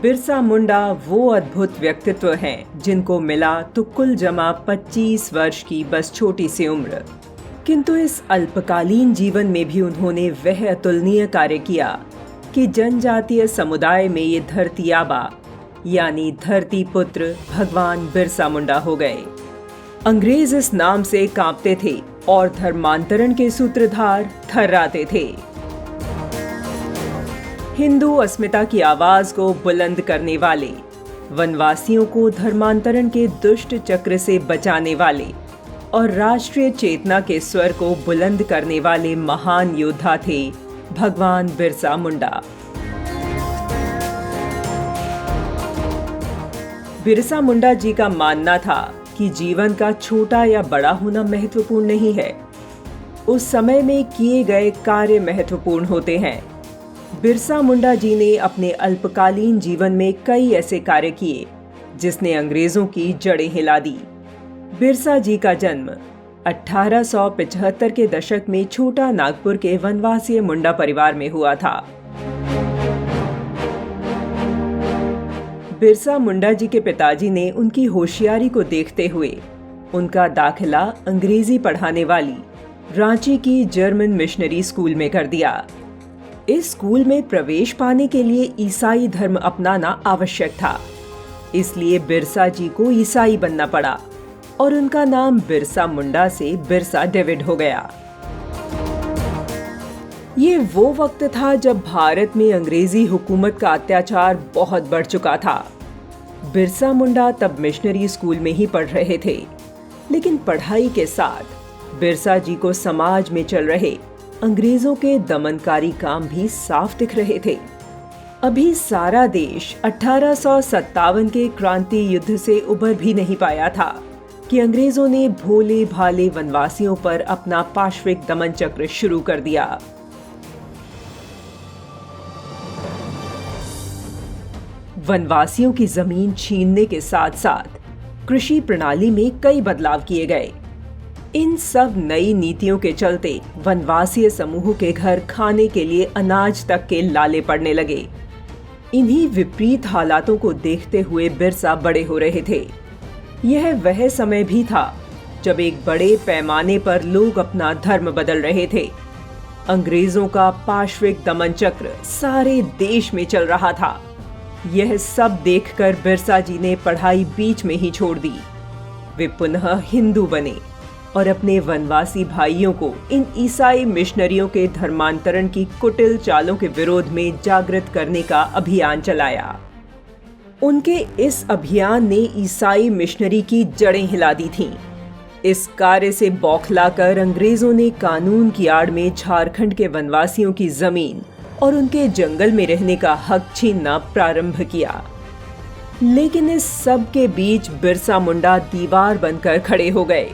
बिरसा मुंडा वो अद्भुत व्यक्तित्व हैं जिनको मिला तो कुल जमा 25 वर्ष की बस छोटी सी उम्र, किंतु इस अल्पकालीन जीवन में भी उन्होंने वह अतुलनीय कार्य किया कि जनजातीय समुदाय में ये धरती आबा यानी धरती पुत्र भगवान बिरसा मुंडा हो गए। अंग्रेज इस नाम से कांपते थे और धर्मांतरण के सूत्रधार थर्राते थे। हिंदू अस्मिता की आवाज को बुलंद करने वाले, वनवासियों को धर्मांतरण के दुष्ट चक्र से बचाने वाले और राष्ट्रीय चेतना के स्वर को बुलंद करने वाले महान योद्धा थे भगवान बिरसा मुंडा। बिरसा मुंडा जी का मानना था कि जीवन का छोटा या बड़ा होना महत्वपूर्ण नहीं है, उस समय में किए गए कार्य महत्वपूर्ण होते हैं। बिरसा मुंडा जी ने अपने अल्पकालीन जीवन में कई ऐसे कार्य किए जिसने अंग्रेजों की जड़ें हिला दी। बिरसा जी का जन्म 1875 के दशक में छोटा नागपुर के वनवासी मुंडा परिवार में हुआ था। बिरसा मुंडा जी के पिताजी ने उनकी होशियारी को देखते हुए उनका दाखिला अंग्रेजी पढ़ाने वाली रांची की जर्मन मिशनरी स्कूल में कर दिया। इस स्कूल में प्रवेश पाने के लिए ईसाई धर्म अपनाना आवश्यक था, इसलिए बिरसा जी को ईसाई बनना पड़ा और उनका नाम बिरसा मुंडा से बिरसा डेविड हो गया। ये वो वक्त था जब भारत में अंग्रेजी हुकूमत का अत्याचार बहुत बढ़ चुका था। बिरसा मुंडा तब मिशनरी स्कूल में ही पढ़ रहे थे, लेकिन पढ़ाई के साथ बिरसा जी को समाज में चल रहे अंग्रेजों के दमनकारी काम भी साफ दिख रहे थे। अभी सारा देश 1857 के क्रांति युद्ध से उबर भी नहीं पाया था कि अंग्रेजों ने भोले भाले वनवासियों पर अपना पाशविक दमन चक्र शुरू कर दिया। वनवासियों की जमीन छीनने के साथ साथ कृषि प्रणाली में कई बदलाव किए गए। इन सब नई नीतियों के चलते वनवासी समूह के घर खाने के लिए अनाज तक के लाले पड़ने लगे। इन्हीं विपरीत हालातों को देखते हुए बिरसा बड़े हो रहे थे। यह वह समय भी था जब एक बड़े पैमाने पर लोग अपना धर्म बदल रहे थे। अंग्रेजों का पाशविक दमन चक्र सारे देश में चल रहा था। यह सब देखकर बिरसा जी ने पढ़ाई बीच में ही छोड़ दी। वे पुनः हिंदू बने और अपने वनवासी भाइयों को इन ईसाई मिशनरियों के धर्मांतरण की कुटिल चालों के विरोध में जागृत करने का अभियान चलाया। उनके इस अभियान ने ईसाई मिशनरी की जड़ें हिला दी थीं। इस कार्य से बौखलाकर अंग्रेजों ने कानून की आड़ में झारखंड के वनवासियों की जमीन और उनके जंगल में रहने का हक छीनना प्रारंभ किया। लेकिन इस सब के बीच बिरसा मुंडा दीवार बनकर खड़े हो गए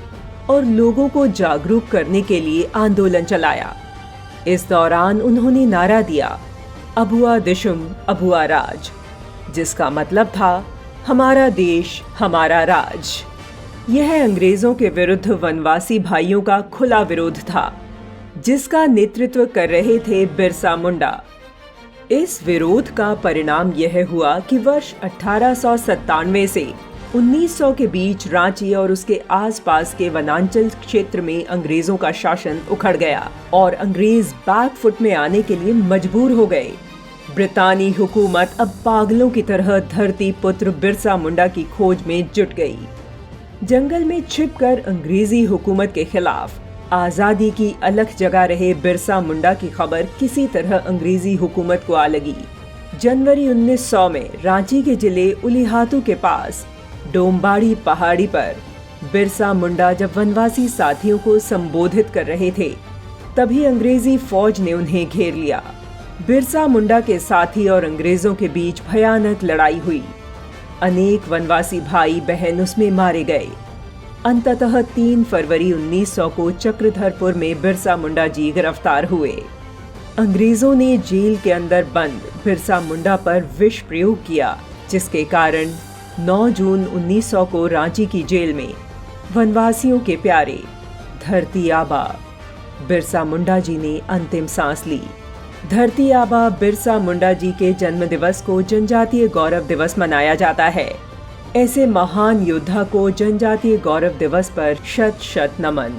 और लोगों को जागरूक करने के लिए आंदोलन चलाया। इस दौरान उन्होंने नारा दिया, अबुआ दिशुम अबुआ राज, जिसका मतलब था हमारा देश हमारा राज। यह अंग्रेजों के विरुद्ध वनवासी भाइयों का खुला विरोध था, जिसका नेतृत्व कर रहे थे बिरसा मुंडा। इस विरोध का परिणाम यह हुआ कि वर्ष 1897 से 1900 के बीच रांची और उसके आसपास के वनांचल क्षेत्र में अंग्रेजों का शासन उखड़ गया और अंग्रेज बैकफुट में आने के लिए मजबूर हो गए। ब्रितानी हुकूमत अब पागलों की तरह धरती पुत्र बिरसा मुंडा की खोज में जुट गई। जंगल में छिपकर अंग्रेजी हुकूमत के खिलाफ आजादी की अलख जगा रहे बिरसा मुंडा की खबर किसी तरह अंग्रेजी हुकूमत को आ लगी। जनवरी 1900 में रांची के जिले उलिहातू के पास डोमबाड़ी पहाड़ी पर बिरसा मुंडा जब वनवासी साथियों को संबोधित कर रहे थे, तभी अंग्रेजी फौज ने उन्हें घेर लिया। बिरसा मुंडा के साथी और अंग्रेजों के बीच भयानक लड़ाई हुई। अनेक वनवासी भाई बहन उसमें मारे गए। अंततः 3 फरवरी 1900 को चक्रधरपुर में बिरसा मुंडा जी गिरफ्तार हुए। अंग्रेजों ने जेल के अंदर बंद बिरसा मुंडा पर विष प्रयोग किया, जिसके कारण 9 जून 1900 को रांची की जेल में वनवासियों के प्यारे धरती आबा बिरसा मुंडा जी ने अंतिम सांस ली। धरती आबा बिरसा मुंडा जी के जन्म दिवस को जनजातीय गौरव दिवस मनाया जाता है। ऐसे महान योद्धा को जनजातीय गौरव दिवस पर शत शत नमन।